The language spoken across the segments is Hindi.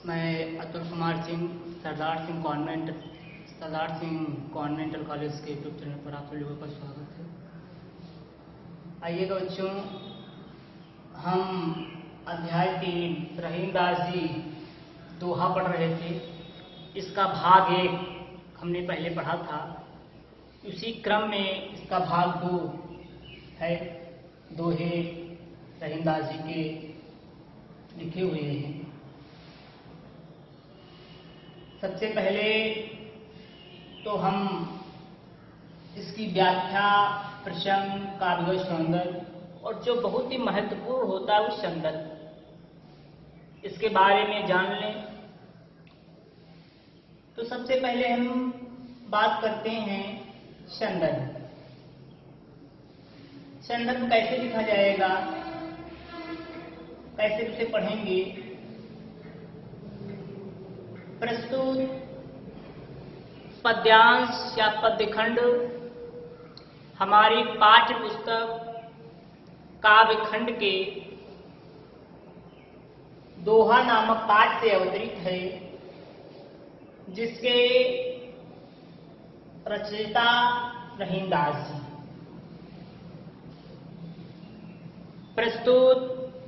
मैं अतुल कुमार सिंह सरदार सिंह कॉन्वेंटल कॉलेज के यूट्यूब चैनल पर आप लोगों का स्वागत है। आइएगा बच्चों, हम अध्याय 3 रहीमदास जी दोहा पढ़ रहे थे। इसका भाग 1 हमने पहले पढ़ा था। उसी क्रम में इसका भाग 2 है। दोहे रहीमदास जी के लिखे हुए हैं। सबसे पहले तो हम इसकी व्याख्या, प्रसंग, काव्य सौंदर्य और जो बहुत ही महत्वपूर्ण होता है उस सौंदर्य, इसके बारे में जान लें। तो सबसे पहले हम बात करते हैं सौंदर्य। सौंदर्य कैसे लिखा जाएगा, कैसे उसे पढ़ेंगे। प्रस्तुत पद्यांश या पद्यखंड हमारी पाठ्य पुस्तक काव्यखंड के दोहा नामक पाठ से अवतरित है, जिसके रचयिता रहीमदास जी। प्रस्तुत,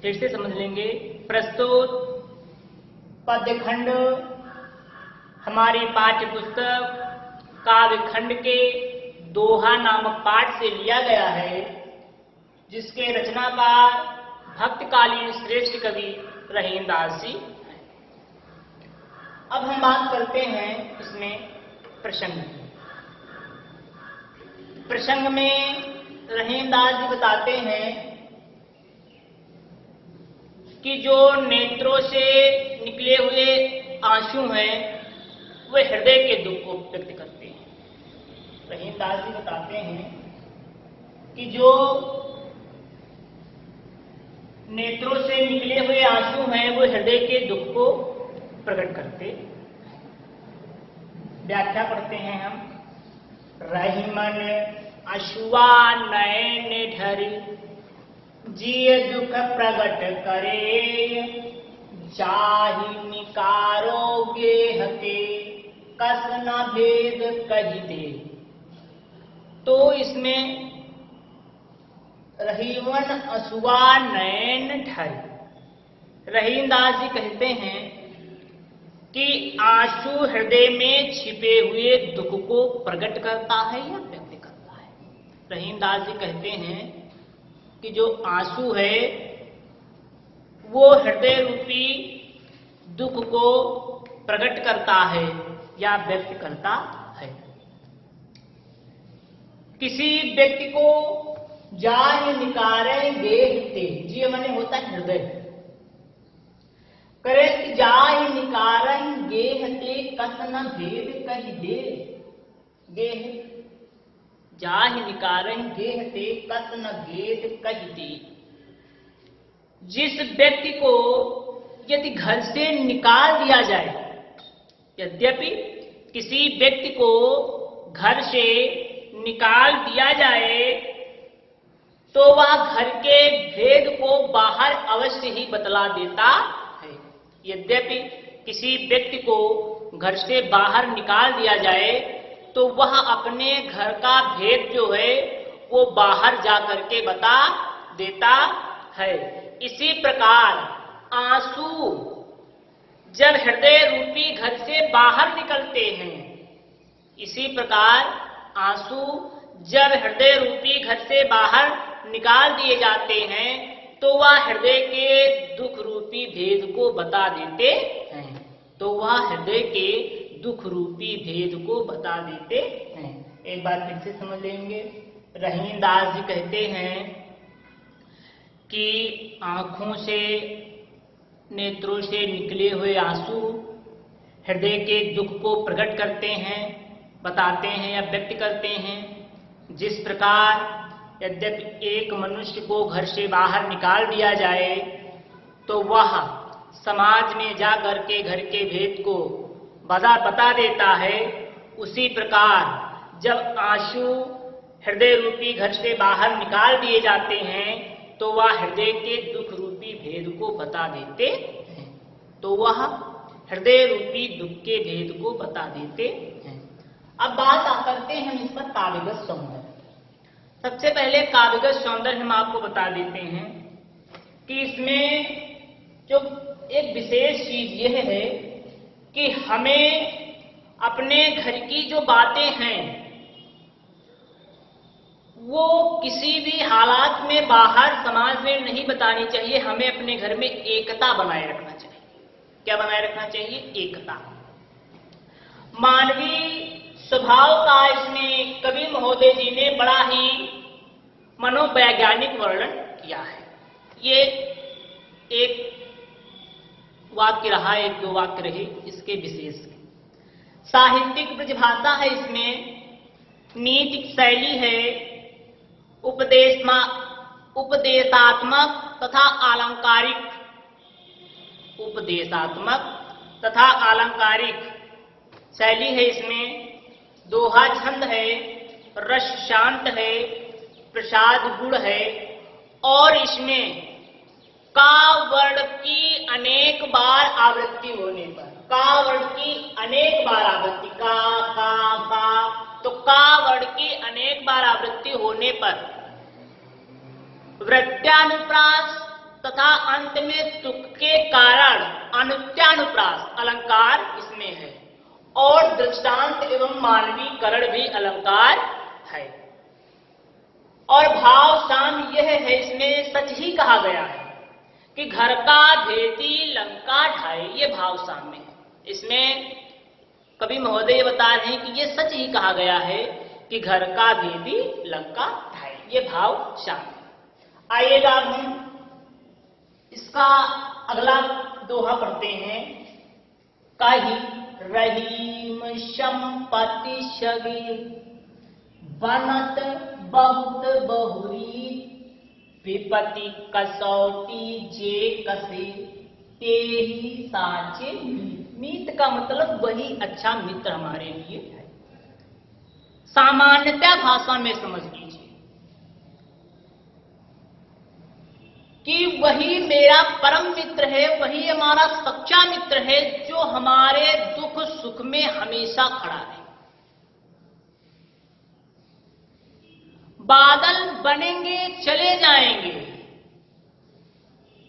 फिर से समझ लेंगे, प्रस्तुत पद्यखंड हमारी पाठ्य पुस्तक काव्यखंड के दोहा नामक पाठ से लिया गया है, जिसके रचनाकार भक्तकालीन श्रेष्ठ कवि रहीमदास जी हैं। अब हम बात करते हैं इसमें प्रसंग की। प्रसंग में रहीमदास जी बताते हैं कि जो नेत्रों से निकले हुए आंसू हैं वे हृदय के दुख को व्यक्त करते हैं। रहीमदास जी बताते हैं कि जो नेत्रों से निकले हुए आंसू हैं वो हृदय के दुख को प्रकट करते। व्याख्या पढ़ते हैं हम। रहीमन अश्वा नयन ढर जिय दुख प्रगट करे, जाहि निकारो गेहते कस न भेद कहि दे। तो इसमें रहीमन अश्वा नयन ढर, रहीमदास जी कहते हैं कि आंसू हृदय में छिपे हुए दुख को प्रकट करता है या व्यक्त करता है। रहीमदास जी कहते हैं कि जो आंसू है वो हृदय रूपी दुख को प्रकट करता है या व्यक्त करता है। किसी व्यक्ति को जाहि निकारे गेहते, जी माने होता है हृदय, करे जाहि निकारन गेहते कस न भेद कहि दे। गेह जाहि निकारन गेहते कस न भेद कहि दे। जिस व्यक्ति को यदि घर से निकाल दिया जाए, यद्यपि किसी व्यक्ति को घर से निकाल दिया जाए तो वह घर के भेद को बाहर अवश्य ही बतला देता है। यद्यपि किसी व्यक्ति को घर से बाहर निकाल दिया जाए तो वह अपने घर का भेद जो है वो बाहर जा करके बता देता है। इसी प्रकार आंसू जब हृदय रूपी घर से बाहर निकलते हैं, इसी प्रकार आंसू जब हृदय रूपी घर से बाहर निकाल दिए जाते हैं तो वह हृदय के दुख रूपी भेद को बता देते हैं। तो वह हृदय के दुख रूपी भेद को बता देते हैं। एक बार फिर से समझ लेंगे। रहीमदास जी कहते हैं कि आंखों से, नेत्रों से निकले हुए आंसू हृदय के दुख को प्रकट करते हैं, बताते हैं या व्यक्त करते हैं। जिस प्रकार यद्यपि एक मनुष्य को घर से बाहर निकाल दिया जाए तो वह समाज में जा करके घर के भेद को बता देता है, उसी प्रकार जब आंसू हृदय रूपी घर से बाहर निकाल दिए जाते हैं तो वह हृदय के दुख रूपी भेद को बता देते हैं। तो वह हृदय रूपी दुख के भेद को बता देते हैं। अब बात करते हैं हम इस पर काव्यगत सौंदर्य। सबसे पहले काव्यगत सौंदर्य हम आपको बता देते हैं कि इसमें जो एक विशेष चीज यह है कि हमें अपने घर की जो बातें हैं वो किसी भी हालात में बाहर समाज में नहीं बतानी चाहिए। हमें अपने घर में एकता बनाए रखना चाहिए। क्या बनाए रखना चाहिए? एकता। मानवीय स्वभाव का इसमें कवि महोदय जी ने बड़ा ही मनोवैज्ञानिक वर्णन किया है। ये एक वाक्य रहा, एक दो वाक्य रहे इसके विशेष। साहित्यिक ब्रजभाषा है, इसमें नीतिक शैली है, उपदेशात्मक तथा अलंकारिक शैली है। इसमें दोहा छंद है, रस शांत है, प्रसाद गुण है और इसमें का वर्ण की अनेक बार आवृत्ति होने पर, का वर्ण की अनेक बार आवृत्ति, तो का वर्ण की अनेक बार आवृत्ति होने पर वृत्यानुप्रास तथा अंत में तुक के कारण अनुत्यानुप्रास अलंकार इसमें है और दृष्टांत एवं मानवीकरण भी अलंकार है। और भाव साम यह है, इसमें सच ही कहा गया है कि घर का भेदी लंका ढाए, ये भाव साम्य है। इसमें कवि महोदय बता रहे हैं कि ये सच ही कहा गया है कि घर का भेदी लंका ढाए, ये भाव साम्य। आइएगा हम इसका अगला दोहा पढ़ते हैं। कही रहीम संपत्ति सगी बनत बहुत बहुरी विपत्ति कसौटी जे कसे ते ही साचे मीत। मीत का मतलब वही अच्छा मित्र हमारे लिए है। सामान्यतः भाषा में समझ लीजिए कि वही मेरा परम मित्र है, वही हमारा सच्चा मित्र है जो हमारे दुख सुख में हमेशा खड़ा है। बादल बनेंगे चले जाएंगे,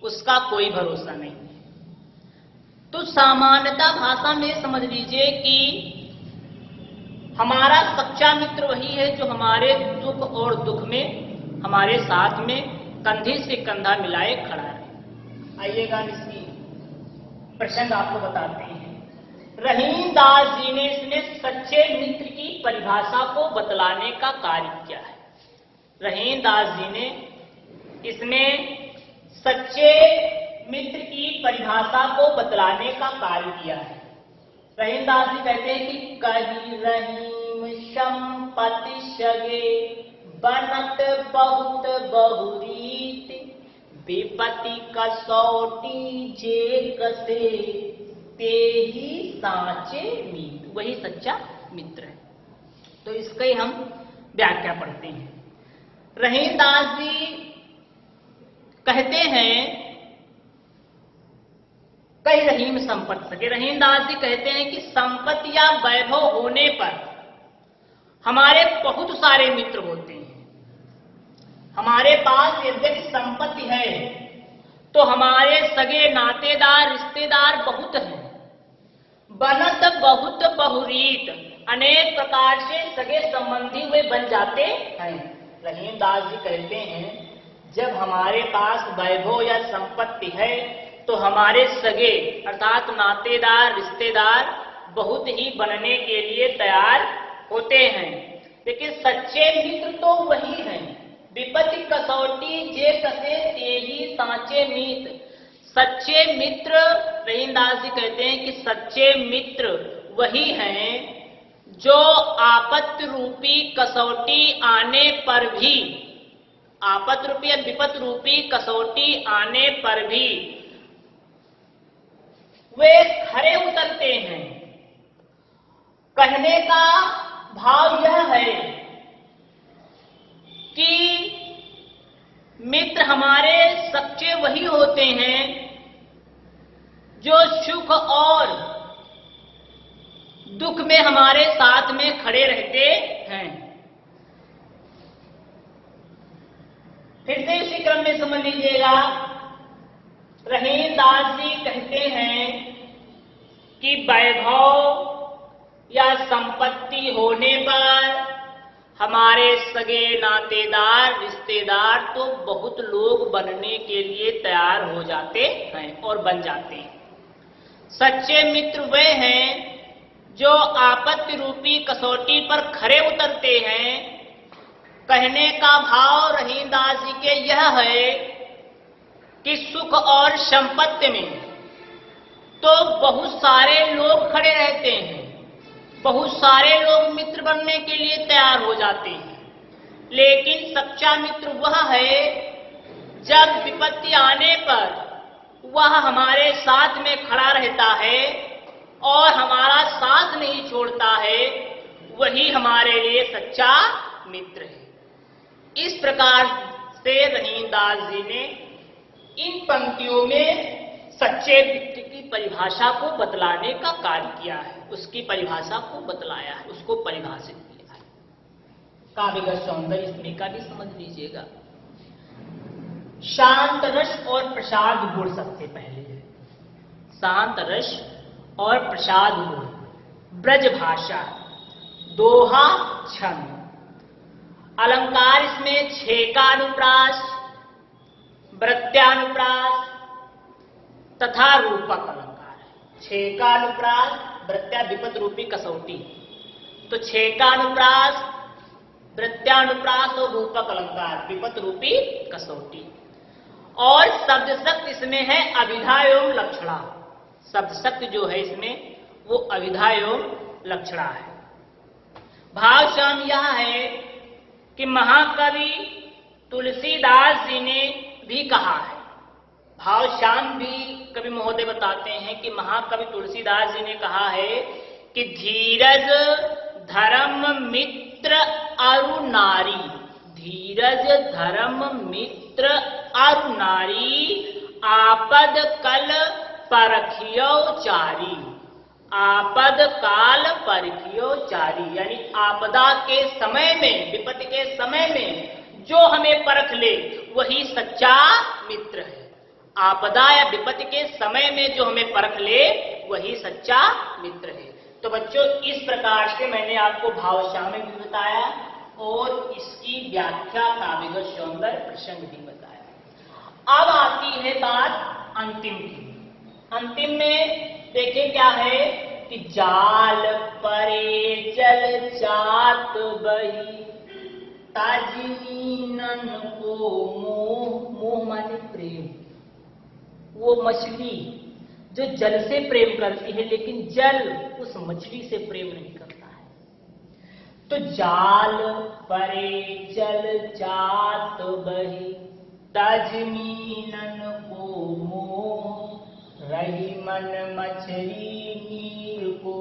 उसका कोई भरोसा नहीं है। तो सामान्यतः भाषा में समझ लीजिए कि हमारा सच्चा मित्र वही है जो हमारे सुख और दुख में हमारे साथ में कंधे से कंधा मिलाए खड़ा है। आइएगा इसकी प्रसंग आपको बताते हैं। रहीम दास जी ने इसमें सच्चे मित्र की परिभाषा को बतलाने का कार्य किया है। रहीम दास जी ने इसमें सच्चे मित्र की परिभाषा को बतलाने का कार्य किया है। रहीम दास जी कहते हैं कि कही रहीम संपत्ति सगे बनत बहुत बहुरीत विपत्ति कसौटी जे कसे ते ही साचे मीत। वही सच्चा मित्र है। तो इसके हम व्याख्या पढ़ते हैं। रहीम दास जी कहते हैं कई रहीम संपत्ति सके। रहीम दास जी कहते हैं कि संपत्ति या वैभव होने पर हमारे बहुत सारे मित्र होते हैं। हमारे पास यद्यपि संपत्ति है तो हमारे सगे नातेदार रिश्तेदार बहुत हैं। बनत बहुत बहुरीत, अनेक प्रकार से सगे संबंधी वे बन जाते हैं। रहीम दास जी कहते हैं जब हमारे पास वैभव या संपत्ति है तो हमारे सगे अर्थात नातेदार रिश्तेदार बहुत ही बनने के लिए तैयार होते हैं। लेकिन सच्चे मित्र तो वही हैं। विपत्ति कसौटी जे कसे ते ही साचे मीत। सच्चे मित्र, रहीम दास जी कहते हैं कि सच्चे मित्र वही हैं जो आपत्ति रूपी कसौटी आने पर भी, आपत्ति रूपी या विपत्ति रूपी कसौटी आने पर भी वे खरे उतरते हैं। कहने का भाव यह है कि मित्र हमारे सच्चे वही होते हैं जो सुख और दुख में हमारे साथ में खड़े रहते हैं। फिर से इसी क्रम में समझ लीजिएगा, रहीमदास जी कहते हैं कि वैभव या संपत्ति होने पर हमारे सगे नातेदार रिश्तेदार तो बहुत लोग बनने के लिए तैयार हो जाते हैं और बन जाते हैं। सच्चे मित्र वे हैं जो आपत्ति रूपी कसौटी पर खरे उतरते हैं। कहने का भाव रहीमदास जी के यह है कि सुख और संपत्ति में तो बहुत सारे लोग खड़े रहते हैं, बहुत सारे लोग मित्र बनने के लिए तैयार हो जाते हैं, लेकिन सच्चा मित्र वह है जब विपत्ति आने पर वह हमारे साथ में खड़ा रहता है और हमारा साथ नहीं छोड़ता है, वही हमारे लिए सच्चा मित्र है। इस प्रकार से रहीमदास जी ने इन पंक्तियों में सच्चे मित्र की परिभाषा को बतलाने का कार्य किया है, उसकी परिभाषा को बतलाया है, उसको परिभाषित किया है। काव्यगत सौंदर्य इसमें का भी समझ लीजिएगा। शांत रस और प्रसाद गुण सबसे पहले है। शांत रस और प्रसाद गुण, ब्रज भाषा, दोहा, छंद, अलंकार इसमें छेकानुप्रास, वृत्त्यानुप्रास तथा रूपक अलंकार है। छेकानुप्रास, वृत्त्या विपत रूपी कसौटी, तो छेकानुप्रास, वृत्त्यानुप्रास और रूपक अलंकार विपत रूपी कसौटी। और शब्द शक्ति इसमें है अभिधा एवं लक्षणा। शब्द शक्ति जो है इसमें वो अभिधा एवं लक्षणा है। भावश्याम यह है कि महाकवि तुलसीदास जी ने भी कहा है, भावश्याम भी कवि महोदय बताते हैं कि महाकवि तुलसीदास जी ने कहा है कि धीरज धर्म मित्र अरु नारी, धीरज धर्म मित्र अरु नारी, आपद कल परखियो चारी, आपद काल परखियो चारी, यानी आपदा के समय में, विपत्ति के समय में जो हमें परख ले वही सच्चा मित्र है। आपदा या विपत्ति के समय में जो हमें परख ले वही सच्चा मित्र है। तो बच्चों इस प्रकार से मैंने आपको भावश्याम में भी बताया और इसकी व्याख्या काव्यगत सौंदर्य प्रसंग भी बताया। अब आती है बात अंतिम की। अंतिम में देखिए क्या है कि जाल परे जल जात बही, ताजनीनन को मोह, मोह माने प्रेम, वो मछली जो जल से प्रेम करती है लेकिन जल उस मछली से प्रेम नहीं करता है। तो जाल परे जल जात बही, ताजनीनन को मोह, रही मन मछली नीर को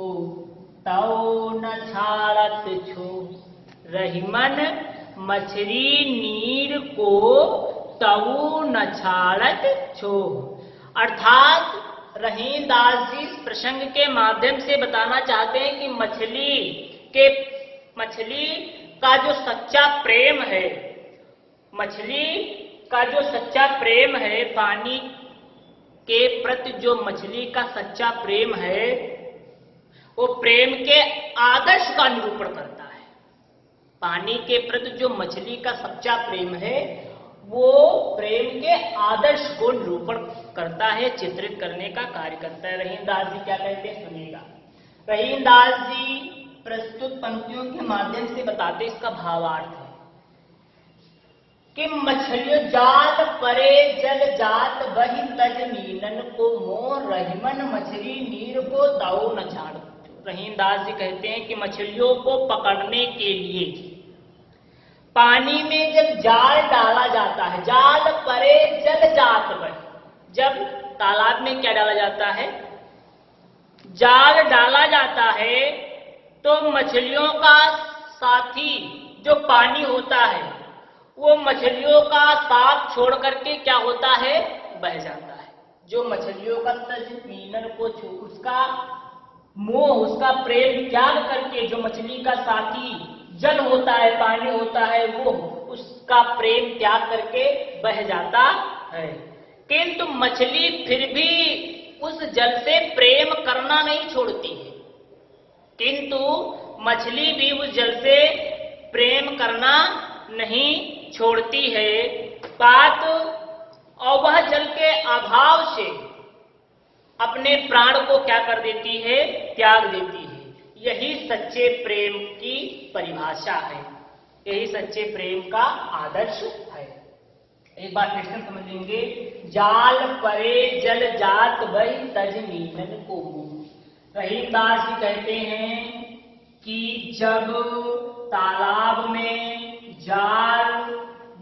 तौ न छाड़त छो, रही मन मछली नीर को तऊ न छाड़त छो। अर्थात रहीमदास जी इस प्रसंग के माध्यम से बताना चाहते हैं कि मछली का जो सच्चा प्रेम है, मछली का जो सच्चा प्रेम है, पानी के प्रति जो मछली का सच्चा प्रेम है वो प्रेम के आदर्श का निरूपण करता है। पानी के प्रति जो मछली का सच्चा प्रेम है वो प्रेम के आदर्श को निरूपण करता है, चित्रित करने का कार्य करता है। रहीमदास जी क्या कहते हैं सुनिएगा। रहीमदास जी प्रस्तुत पंक्तियों के माध्यम से बताते इसका भावार्थ है कि मछलियों जात परे जल जात बही तजनीनन को मोह, रहीमन मछली नीर को ताऊ न छाड़। रहीमदास जी कहते हैं कि मछलियों को पकड़ने के लिए पानी में जब जाल डाला जाता है, जाल परे जल जात बही, जब तालाब में क्या डाला जाता है, जाल डाला जाता है, तो मछलियों का साथी जो पानी होता है वो मछलियों का साथ छोड़ करके क्या होता है, बह जाता है। जो मछलियों का तजमीनन को उसका मोह, उसका प्रेम त्याग करके जो मछली का साथी जल होता है, पानी होता है, वो उसका प्रेम त्याग करके बह जाता है। किंतु मछली फिर भी उस जल से प्रेम करना नहीं छोड़ती है, किंतु मछली भी उस जल से प्रेम करना नहीं छोड़ती है बात, और वह जल के अभाव से अपने प्राण को क्या कर देती है, त्याग देती है। यही सच्चे प्रेम की परिभाषा है, यही सच्चे प्रेम का आदर्श है। एक बार क्वेश्चन समझ लेंगे। जाल परे जल जात वही तजमीनन को मुंह। रहीमदास जी कहते हैं कि जब तालाब में जाल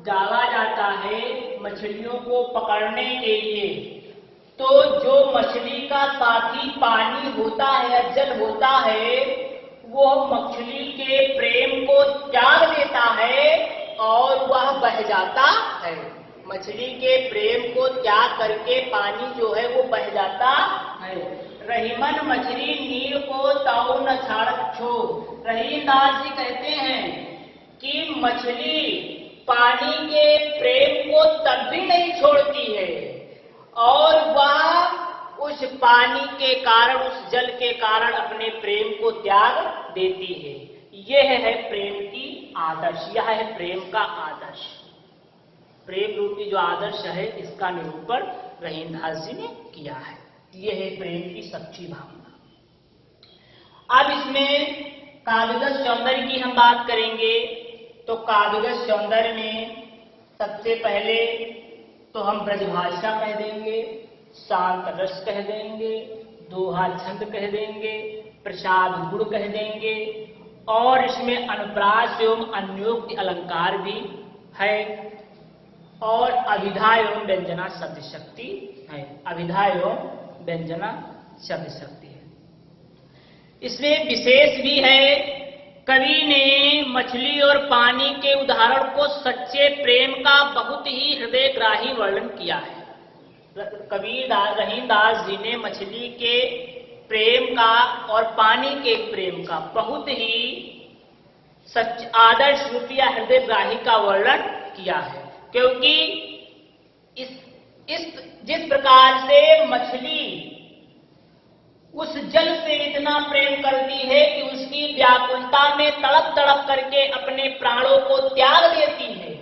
डाला जाता है मछलियों को पकड़ने के लिए, तो जो मछली का साथी पानी होता है या जल होता है, वो मछली के प्रेम को त्याग देता है और वह बह जाता है। मछली के प्रेम को त्याग करके पानी जो है वो बह जाता है। रहीमन मछली नीर को ताऊ न छाड़त छो। रहीमदास जी कहते हैं कि मछली पानी के प्रेम को तब भी नहीं छोड़ती है और वह उस पानी के कारण, उस जल के कारण अपने प्रेम को त्याग देती है। यह है प्रेम की आदर्श, यह है प्रेम का आदर्श। प्रेम रूपी जो आदर्श है इसका निरूपण रहीमदास जी ने किया है। यह है प्रेम की सच्ची भावना। अब इसमें काव्यगत सौंदर्य की हम बात करेंगे। तो काव्यगत सौंदर्य में सबसे पहले तो हम ब्रजभाषा कह देंगे, शांत रस कह देंगे, दोहा छंद कह देंगे, प्रसाद गुण कह देंगे, और इसमें अनुप्रास एवं अन्योक्ति अलंकार भी है, और अभिधा एवं व्यंजना शब्द शक्ति है। अभिधा एवं व्यंजना शब्द शक्ति है। इसमें विशेष भी है, कवि ने मछली और पानी के उदाहरण को सच्चे प्रेम का बहुत ही हृदयग्राही वर्णन किया है। कवि रहीमदास जी ने मछली के प्रेम का और पानी के प्रेम का बहुत ही सच आदर्श रूपी या हृदयग्राही का वर्णन किया है, क्योंकि इस जिस प्रकार से मछली उस जल से इतना प्रेम करती है कि उसकी व्याकुलता में तड़प तड़प करके अपने प्राणों को त्याग देती है,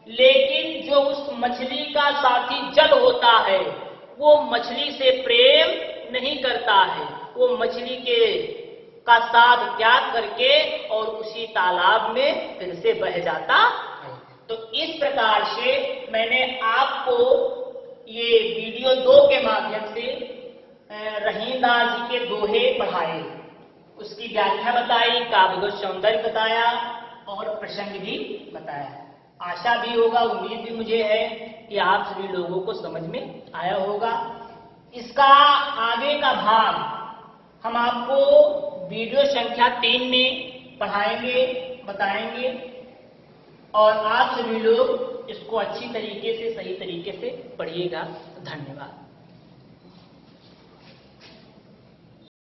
लेकिन जो उस मछली का साथी जल होता है वो मछली से प्रेम नहीं करता है, वो मछली का साथ त्याग करके और उसी तालाब में फिर से बह जाता है। तो इस प्रकार से मैंने आपको ये वीडियो 2 के माध्यम से रहीमदास जी के दोहे पढ़ाए, उसकी व्याख्या बताई, काव्यगत सौंदर्य बताया और प्रसंग भी बताया। आशा भी होगा, उम्मीद भी मुझे है कि आप सभी लोगों को समझ में आया होगा। इसका आगे का भाग हम आपको वीडियो संख्या 3 में पढ़ाएंगे, बताएंगे, और आप सभी लोग इसको अच्छी तरीके से, सही तरीके से पढ़िएगा। धन्यवाद।